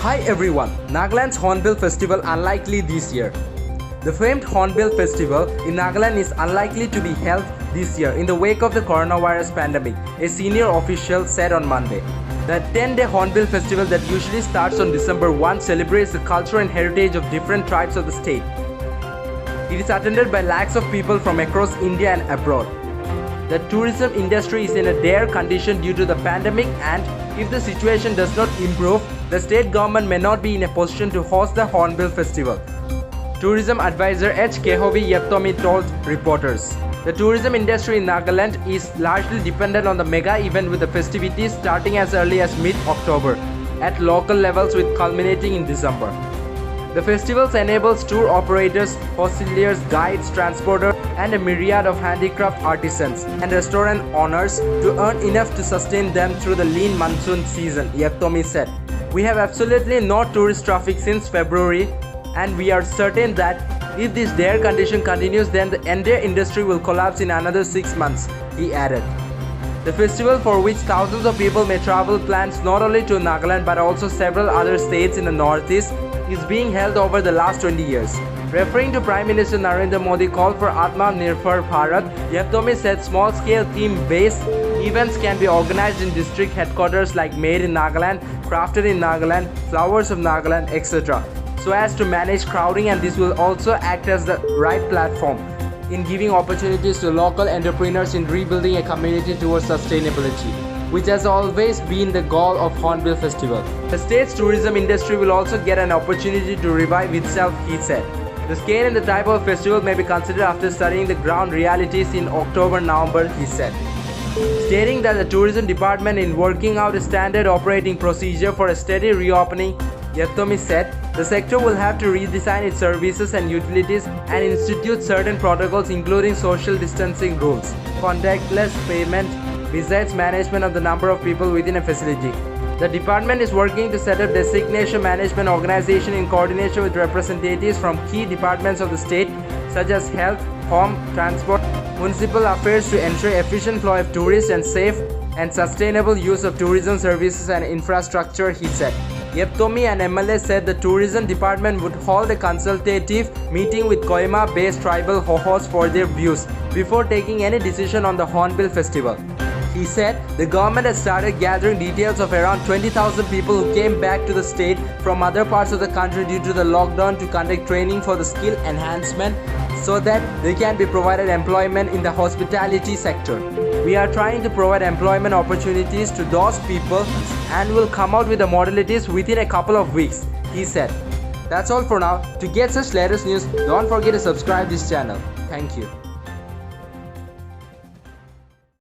Hi everyone, Nagaland's Hornbill Festival unlikely this year. The famed Hornbill Festival in Nagaland is unlikely to be held this year in the wake of the coronavirus pandemic, a senior official said on Monday. The 10-day Hornbill Festival that usually starts on December 1 celebrates the culture and heritage of different tribes of the state. It is attended by lakhs of people from across India and abroad. The tourism industry is in a dire condition due to the pandemic, and if the situation does not improve, the state government may not be in a position to host the Hornbill Festival. Tourism advisor H. Kehovi Yettomi told reporters. The tourism industry in Nagaland is largely dependent on the mega event, with the festivities starting as early as mid-October at local levels with culminating in December. The festivals enables tour operators, hosteliers, guides, transporters, and a myriad of handicraft artisans and restaurant owners to earn enough to sustain them through the lean monsoon season, Yettomi said. We have absolutely no tourist traffic since February, and we are certain that if this dire condition continues, then the entire industry will collapse in another 6 months, he added. The festival, for which thousands of people may travel, plans not only to Nagaland but also several other states in the northeast, is being held over the last 20 years. Referring to Prime Minister Narendra Modi's call for Atmanirbhar Bharat, Yettomi said small-scale theme-based events can be organized in district headquarters like Made in Nagaland, Crafted in Nagaland, Flowers of Nagaland, etc., so as to manage crowding, and this will also act as the right platform in giving opportunities to local entrepreneurs in rebuilding a community towards sustainability, which has always been the goal of Hornbill Festival. The state's tourism industry will also get an opportunity to revive itself, he said. The scale and the type of festival may be considered after studying the ground realities in October-November, he said. Stating that the tourism department is working out a standard operating procedure for a steady reopening, Yettomi said, the sector will have to redesign its services and utilities and institute certain protocols, including social distancing rules, contactless payment, besides management of the number of people within a facility. The department is working to set up destination management organization in coordination with representatives from key departments of the state, such as health, home, transport, municipal affairs, to ensure efficient flow of tourists and safe and sustainable use of tourism services and infrastructure, he said. Yettomi and MLA said the tourism department would hold a consultative meeting with Kohima-based tribal Hohos for their views before taking any decision on the Hornbill Festival. He said the government has started gathering details of around 20,000 people who came back to the state from other parts of the country due to the lockdown to conduct training for the skill enhancement so that they can be provided employment in the hospitality sector. We are trying to provide employment opportunities to those people and will come out with the modalities within a couple of weeks, he said. That's all for now. To get such latest news, don't forget to subscribe this channel. Thank you.